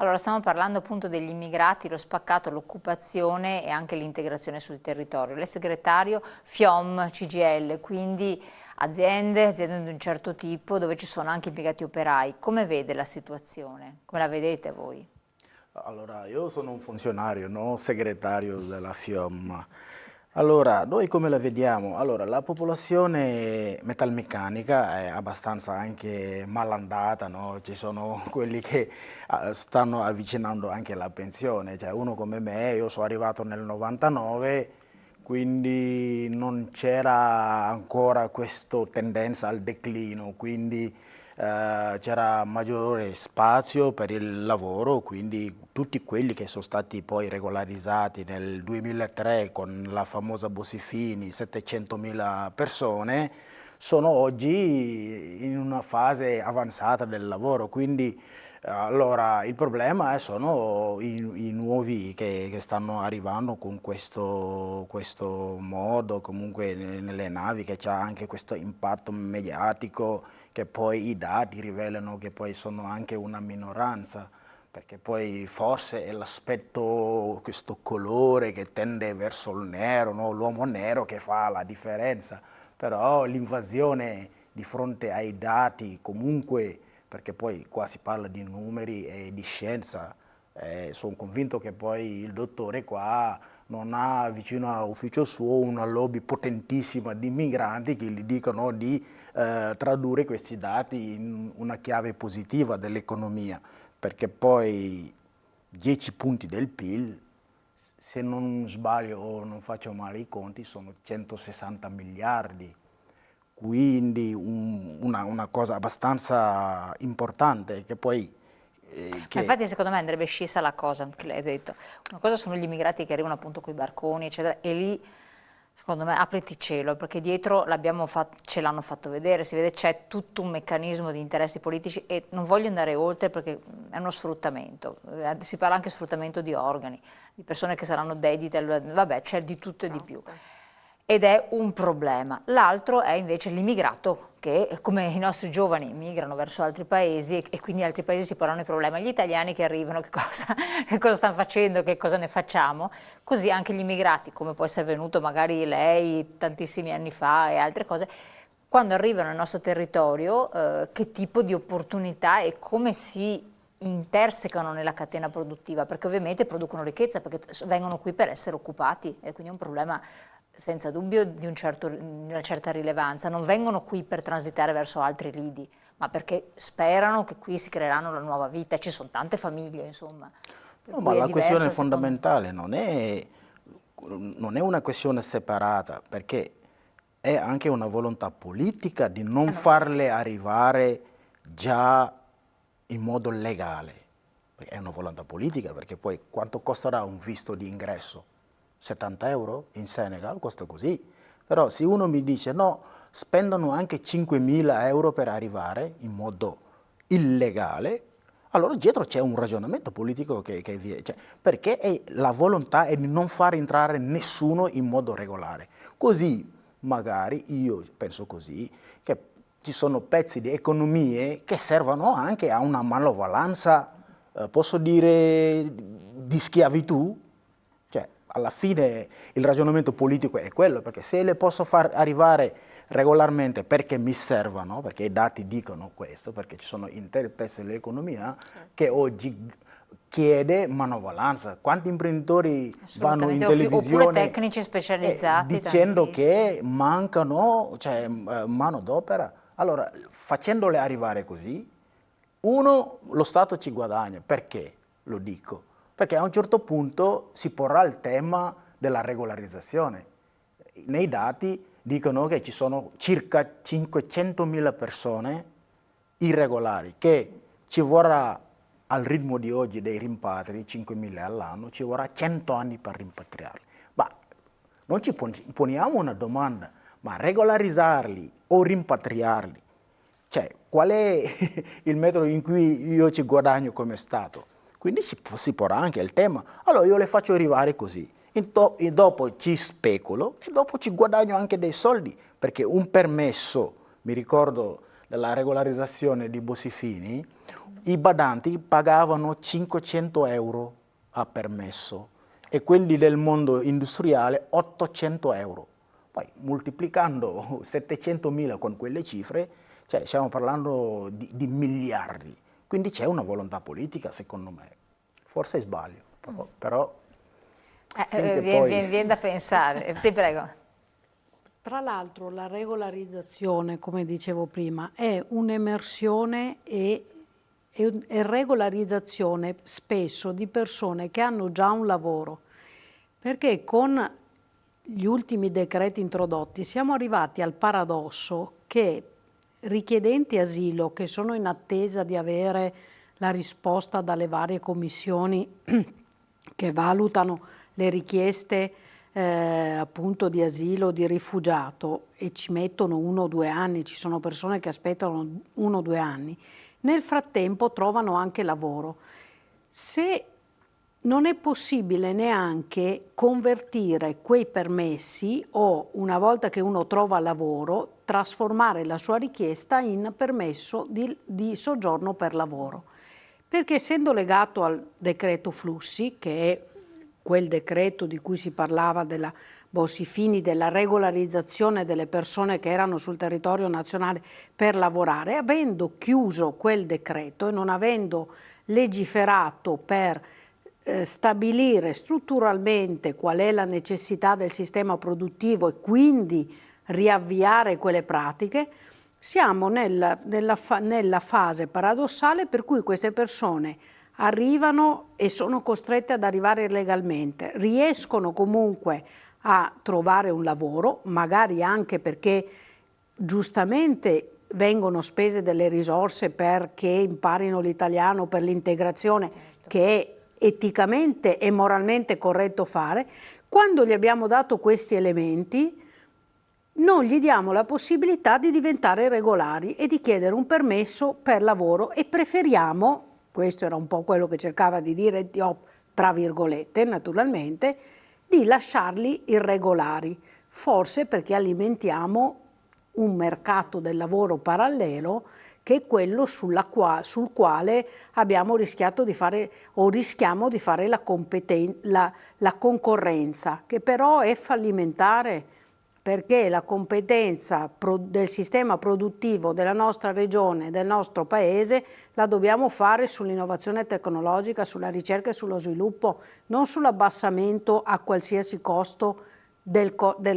Allora, stiamo parlando appunto degli immigrati, lo spaccato, l'occupazione e anche l'integrazione sul territorio. Lei è segretario FIOM CGIL, quindi aziende di un certo tipo dove ci sono anche impiegati operai. Come vede la situazione? Come la vedete voi? Allora, io sono un funzionario, no? Segretario della FIOM. Allora, noi come la vediamo? Allora, la popolazione metalmeccanica è abbastanza anche malandata, no? Ci sono quelli che stanno avvicinando anche alla pensione, cioè uno come me, io sono arrivato nel 99, quindi non c'era ancora questa tendenza al declino, quindi c'era maggiore spazio per il lavoro, quindi tutti quelli che sono stati poi regolarizzati nel 2003 con la famosa Bossi-Fini, 700.000 persone, sono oggi in una fase avanzata del lavoro, quindi allora il problema sono i nuovi che stanno arrivando con questo modo, comunque nelle navi che c'ha anche questo impatto mediatico, che poi i dati rivelano che poi sono anche una minoranza, perché poi forse è l'aspetto, questo colore che tende verso il nero, no? L'uomo nero che fa la differenza, però l'invasione di fronte ai dati comunque, perché poi qua si parla di numeri e di scienza, sono convinto che poi il dottore qua non ha vicino all'ufficio suo una lobby potentissima di migranti che gli dicono di tradurre questi dati in una chiave positiva dell'economia, perché poi 10 punti del PIL, se non sbaglio o non faccio male i conti, sono 160 miliardi, quindi una cosa abbastanza importante che poi Ma che infatti secondo me andrebbe scissa la cosa che lei ha detto. Una cosa sono gli immigrati che arrivano appunto con i barconi, eccetera, e lì secondo me apriti cielo, perché dietro ce l'hanno fatto vedere, si vede c'è tutto un meccanismo di interessi politici e non voglio andare oltre perché è uno sfruttamento, si parla anche di sfruttamento di organi, di persone che saranno dedite, vabbè c'è di tutto e di più. Ed è un problema. L'altro è invece l'immigrato che, come i nostri giovani, migrano verso altri paesi e quindi altri paesi si porranno il problema. Gli italiani che arrivano, che cosa stanno facendo, che cosa ne facciamo? Così anche gli immigrati, come può essere venuto magari lei tantissimi anni fa e altre cose, quando arrivano nel nostro territorio, che tipo di opportunità e come si intersecano nella catena produttiva, perché ovviamente producono ricchezza, perché vengono qui per essere occupati e quindi è un problema senza dubbio di una certa rilevanza. Non vengono qui per transitare verso altri lidi, ma perché sperano che qui si creeranno la nuova vita. Ci sono tante famiglie, insomma, per no, ma cui è la questione diversa secondo me. fondamentale non è una questione separata, perché è anche una volontà politica di non No. farle arrivare già in modo legale. Perché è una volontà politica, perché poi quanto costerà un visto di ingresso? 70 euro? In Senegal costa così. Però se uno mi dice no, spendono anche 5.000 euro per arrivare in modo illegale, allora dietro c'è un ragionamento politico che viene, cioè, perché la volontà è di non far entrare nessuno in modo regolare. Così magari, io penso così, che ci sono pezzi di economie che servono anche a una manovalanza, posso dire, di schiavitù. Cioè, alla fine il ragionamento politico è quello, perché se le posso far arrivare regolarmente perché mi servono, perché i dati dicono questo, perché ci sono interi pezzi dell'economia che oggi chiede manovalanza. Quanti imprenditori vanno in Assolutamente, oppure televisione tecnici specializzati, dicendo tantissimi. che mancano, cioè, manodopera? Allora, facendole arrivare così, uno, lo Stato ci guadagna. Perché lo dico? Perché a un certo punto si porrà il tema della regolarizzazione. Nei dati dicono che ci sono circa 500.000 persone irregolari, che ci vorrà al ritmo di oggi dei rimpatri, 5.000 all'anno, ci vorrà 100 anni per rimpatriarli. Ma non ci poniamo una domanda, ma regolarizzarli o rimpatriarli, cioè qual è il metodo in cui io ci guadagno come Stato? Quindi si porrà anche il tema, allora io le faccio arrivare così, e dopo ci speculo e dopo ci guadagno anche dei soldi, perché un permesso, mi ricordo della regolarizzazione di Bossi-Fini, i badanti pagavano 500 euro a permesso e quelli del mondo industriale 800 euro. Poi moltiplicando 700.000 con quelle cifre, cioè stiamo parlando di miliardi. Quindi c'è una volontà politica, secondo me. Forse sbaglio, però viene da pensare. Sì, prego. Tra l'altro la regolarizzazione, come dicevo prima, è un'emersione e regolarizzazione spesso di persone che hanno già un lavoro, perché con gli ultimi decreti introdotti siamo arrivati al paradosso che richiedenti asilo che sono in attesa di avere la risposta dalle varie commissioni che valutano le richieste appunto di asilo, di rifugiato, e ci mettono 1 o 2 anni, ci sono persone che aspettano 1 o 2 anni, nel frattempo trovano anche lavoro. Se non è possibile neanche convertire quei permessi o, una volta che uno trova lavoro, trasformare la sua richiesta in permesso di soggiorno per lavoro. Perché essendo legato al decreto flussi, che è quel decreto di cui si parlava della Bossi-Fini, della regolarizzazione delle persone che erano sul territorio nazionale per lavorare, avendo chiuso quel decreto e non avendo legiferato per stabilire strutturalmente qual è la necessità del sistema produttivo e quindi riavviare quelle pratiche, siamo nella fase paradossale per cui queste persone arrivano e sono costrette ad arrivare illegalmente, riescono comunque a trovare un lavoro, magari anche perché giustamente vengono spese delle risorse perché imparino l'italiano per l'integrazione, che è eticamente e moralmente corretto fare. Quando gli abbiamo dato questi elementi, non gli diamo la possibilità di diventare regolari e di chiedere un permesso per lavoro e preferiamo, questo era un po' quello che cercava di dire Diop, tra virgolette naturalmente, di lasciarli irregolari, forse perché alimentiamo un mercato del lavoro parallelo che è quello sul quale abbiamo rischiato di fare o rischiamo di fare la concorrenza, che però è fallimentare, perché la competenza del sistema produttivo della nostra regione, del nostro paese, la dobbiamo fare sull'innovazione tecnologica, sulla ricerca e sullo sviluppo, non sull'abbassamento a qualsiasi costo del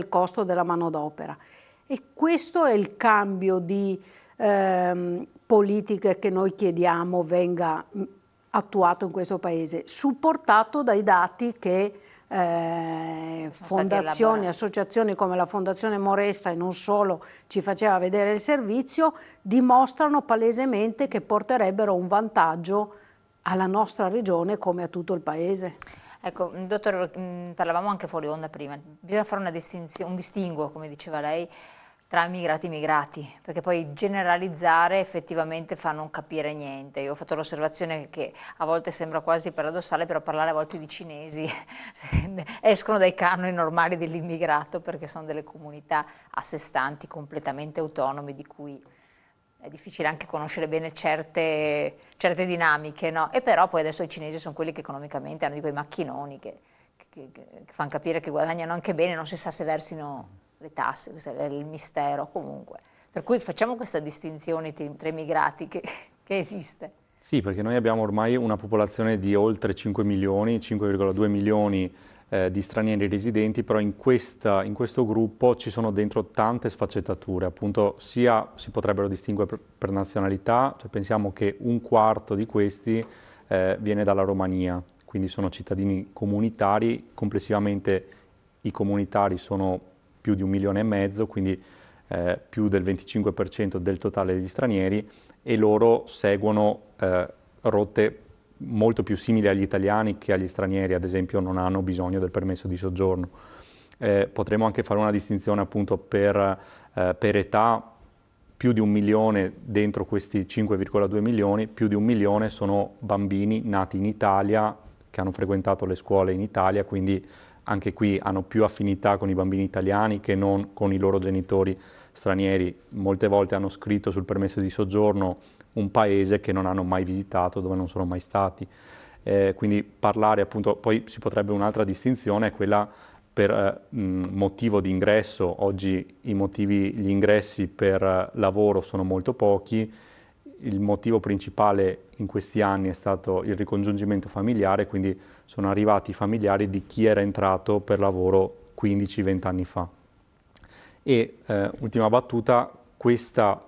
costo della manodopera. E questo è il cambio di politiche che noi chiediamo venga attuato in questo Paese, supportato dai dati che fondazioni, associazioni come la Fondazione Moressa e non solo ci faceva vedere il servizio, dimostrano palesemente che porterebbero un vantaggio alla nostra regione come a tutto il Paese. Ecco, dottore, parlavamo anche fuori onda prima, bisogna fare una distinzione, un distinguo, come diceva lei, tra immigrati e immigrati, perché poi generalizzare effettivamente fa non capire niente. Io ho fatto l'osservazione che a volte sembra quasi paradossale, però parlare a volte di cinesi escono dai canoni normali dell'immigrato, perché sono delle comunità a sé stanti, completamente autonome, di cui è difficile anche conoscere bene certe dinamiche, no? E però poi adesso i cinesi sono quelli che economicamente hanno di quei macchinoni che fanno capire che guadagnano anche bene, non si sa se versino le tasse, questo è il mistero comunque. Per cui facciamo questa distinzione tra immigrati che esiste. Sì, perché noi abbiamo ormai una popolazione di oltre 5 milioni, 5,2 milioni di stranieri residenti, però in questo gruppo ci sono dentro tante sfaccettature, appunto sia si potrebbero distinguere per nazionalità, cioè pensiamo che 1/4 di questi viene dalla Romania, quindi sono cittadini comunitari, complessivamente i comunitari sono più di 1,5 milioni, quindi più del 25% del totale degli stranieri, e loro seguono rotte molto più simili agli italiani che agli stranieri, ad esempio non hanno bisogno del permesso di soggiorno. Potremmo anche fare una distinzione appunto per età, più di 1 milione dentro questi 5,2 milioni, più di 1 milione sono bambini nati in Italia, che hanno frequentato le scuole in Italia, quindi anche qui hanno più affinità con i bambini italiani che non con i loro genitori stranieri. Molte volte hanno scritto sul permesso di soggiorno un paese che non hanno mai visitato, dove non sono mai stati. Quindi parlare appunto, poi si potrebbe un'altra distinzione, è quella per motivo di ingresso. Oggi gli ingressi per lavoro sono molto pochi, il motivo principale in questi anni è stato il ricongiungimento familiare, quindi sono arrivati i familiari di chi era entrato per lavoro 15-20 anni fa. E ultima battuta, questa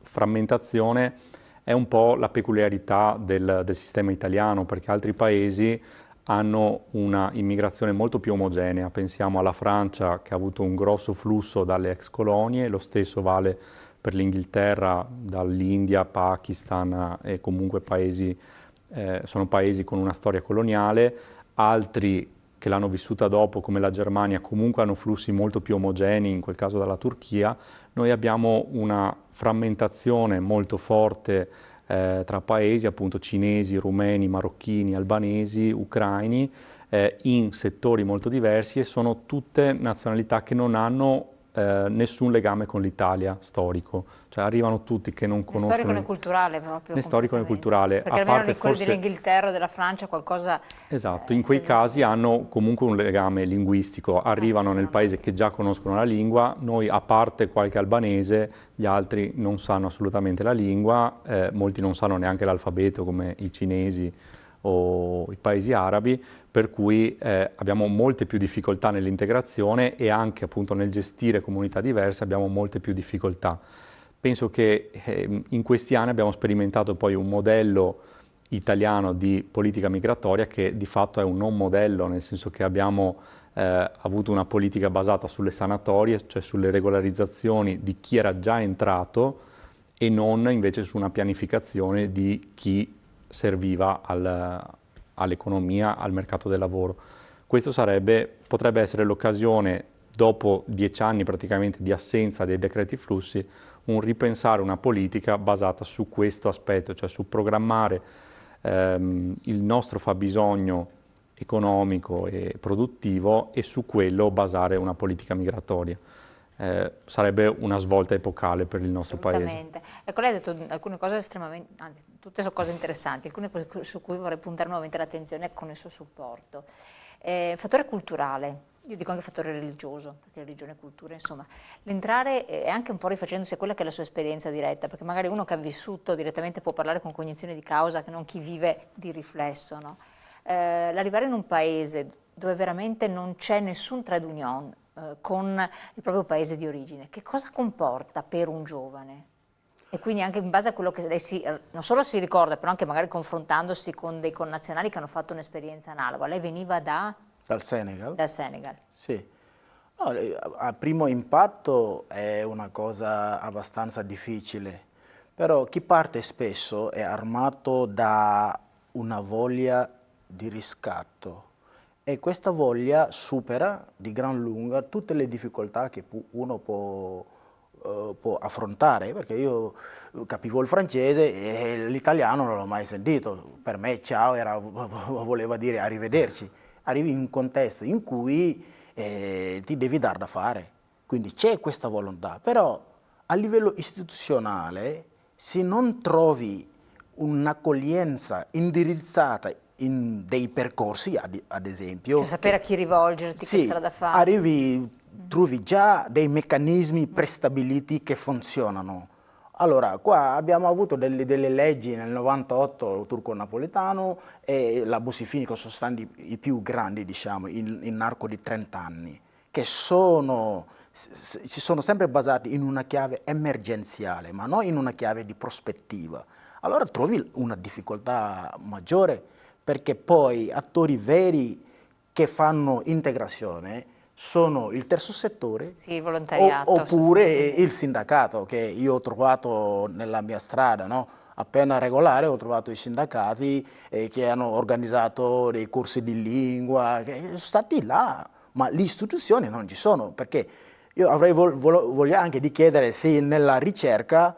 frammentazione è un po' la peculiarità del sistema italiano, perché altri paesi hanno una immigrazione molto più omogenea. Pensiamo alla Francia, che ha avuto un grosso flusso dalle ex colonie, lo stesso vale per l'Inghilterra, dall'India, Pakistan e comunque sono paesi con una storia coloniale. Altri che l'hanno vissuta dopo, come la Germania, comunque hanno flussi molto più omogenei, in quel caso dalla Turchia. Noi abbiamo una frammentazione molto forte tra paesi, appunto cinesi, rumeni, marocchini, albanesi, ucraini, in settori molto diversi, e sono tutte nazionalità che non hanno nessun legame con l'Italia storico, cioè arrivano tutti che non conoscono... Né storico né culturale proprio. Né storico né culturale. Perché almeno quelli forse... dell'Inghilterra o della Francia qualcosa... Esatto, in quei casi hanno comunque un legame linguistico, arrivano nel paese che già conoscono la lingua. Noi, a parte qualche albanese, gli altri non sanno assolutamente la lingua, molti non sanno neanche l'alfabeto come i cinesi o i paesi arabi, per cui abbiamo molte più difficoltà nell'integrazione e anche appunto nel gestire comunità diverse abbiamo molte più difficoltà. Penso che in questi anni abbiamo sperimentato poi un modello italiano di politica migratoria che di fatto è un non modello, nel senso che abbiamo avuto una politica basata sulle sanatorie, cioè sulle regolarizzazioni di chi era già entrato, e non invece su una pianificazione di chi serviva all'economia, al mercato del lavoro. Questo potrebbe essere l'occasione, dopo 10 anni praticamente di assenza dei decreti flussi, un ripensare una politica basata su questo aspetto, cioè su programmare il nostro fabbisogno economico e produttivo e su quello basare una politica migratoria. Sarebbe una svolta epocale per il nostro paese. Ecco, lei ha detto alcune cose estremamente, anzi tutte sono cose interessanti, alcune cose su cui vorrei puntare nuovamente l'attenzione con il suo supporto. Fattore culturale, io dico anche fattore religioso, perché religione e cultura, insomma, l'entrare è anche un po' rifacendosi a quella che è la sua esperienza diretta, perché magari uno che ha vissuto direttamente può parlare con cognizione di causa, che non chi vive di riflesso, no? L'arrivare in un paese dove veramente non c'è nessun trade union con il proprio paese di origine, che cosa comporta per un giovane? E quindi anche in base a quello che lei non solo si ricorda, però anche magari confrontandosi con dei connazionali che hanno fatto un'esperienza analoga. Lei veniva dal Senegal? Dal Senegal. Sì. No, a primo impatto è una cosa abbastanza difficile, però chi parte spesso è armato da una voglia di riscatto e questa voglia supera di gran lunga tutte le difficoltà che uno può affrontare, perché io capivo il francese e l'italiano non l'ho mai sentito. Per me ciao voleva dire arrivederci. Arrivi in un contesto in cui ti devi dar da fare, quindi c'è questa volontà, però a livello istituzionale se non trovi un'accoglienza indirizzata in dei percorsi, ad esempio... Cioè sapere a chi rivolgerti, sì, che strada fare. Trovi già dei meccanismi prestabiliti che funzionano. Allora, qua abbiamo avuto delle leggi nel 98, turco-napoletano, e la Bossi-Fini, sono stati i più grandi, diciamo, in arco di 30 anni, che si sono sempre basati in una chiave emergenziale, ma non in una chiave di prospettiva. Allora trovi una difficoltà maggiore, perché poi attori veri che fanno integrazione sono il terzo settore, sì, il volontariato, oppure il sindacato, che io ho trovato nella mia strada, no? Appena regolare ho trovato i sindacati che hanno organizzato dei corsi di lingua, che sono stati là, ma le istituzioni non ci sono, perché io avrei voglia anche di chiedere se nella ricerca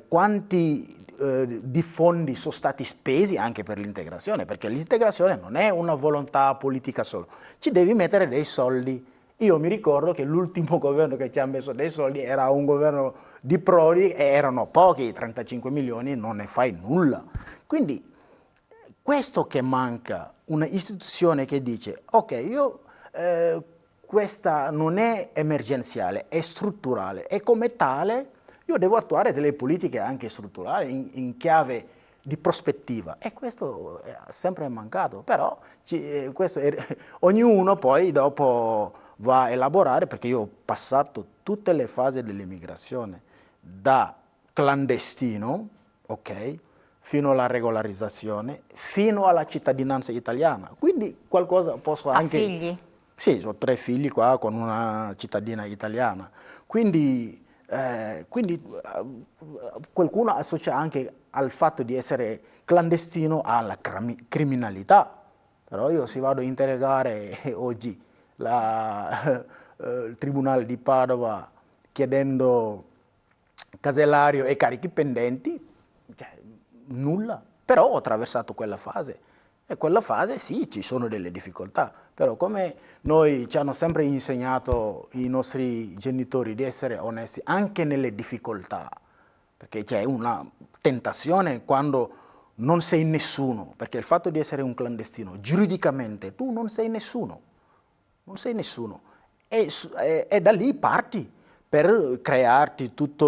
quanti di fondi sono stati spesi anche per l'integrazione, perché l'integrazione non è una volontà politica solo, ci devi mettere dei soldi. Io mi ricordo che l'ultimo governo che ci ha messo dei soldi era un governo di Prodi e erano pochi, 35 milioni, non ne fai nulla. Quindi questo che manca, una istituzione che dice ok, questa non è emergenziale, è strutturale e come tale io devo attuare delle politiche anche strutturali in chiave di prospettiva e questo è sempre mancato, però ognuno poi dopo va a elaborare, perché io ho passato tutte le fasi dell'immigrazione, da clandestino, ok, fino alla regolarizzazione, fino alla cittadinanza italiana, quindi qualcosa posso anche... Ha figli? Sì, ho 3 figli qua con una cittadina italiana, quindi qualcuno associa anche al fatto di essere clandestino alla criminalità, però io si vado a interrogare oggi il Tribunale di Padova chiedendo casellario e carichi pendenti, cioè, nulla, però ho attraversato quella fase. E quella fase sì, ci sono delle difficoltà, però come noi ci hanno sempre insegnato i nostri genitori di essere onesti anche nelle difficoltà, perché c'è una tentazione quando non sei nessuno, perché il fatto di essere un clandestino, giuridicamente tu non sei nessuno, non sei nessuno, e da lì parti per crearti tutta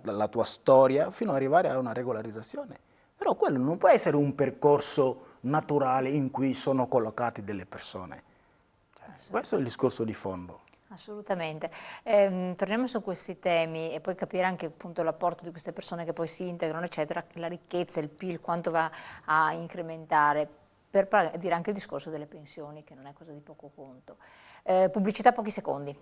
la tua storia fino ad arrivare a una regolarizzazione. Però quello non può essere un percorso naturale in cui sono collocate delle persone. Questo è il discorso di fondo. Assolutamente. Torniamo su questi temi e poi capire anche appunto l'apporto di queste persone che poi si integrano, eccetera, la ricchezza, il PIL, quanto va a incrementare, per dire anche il discorso delle pensioni, che non è cosa di poco conto. Pubblicità, pochi secondi.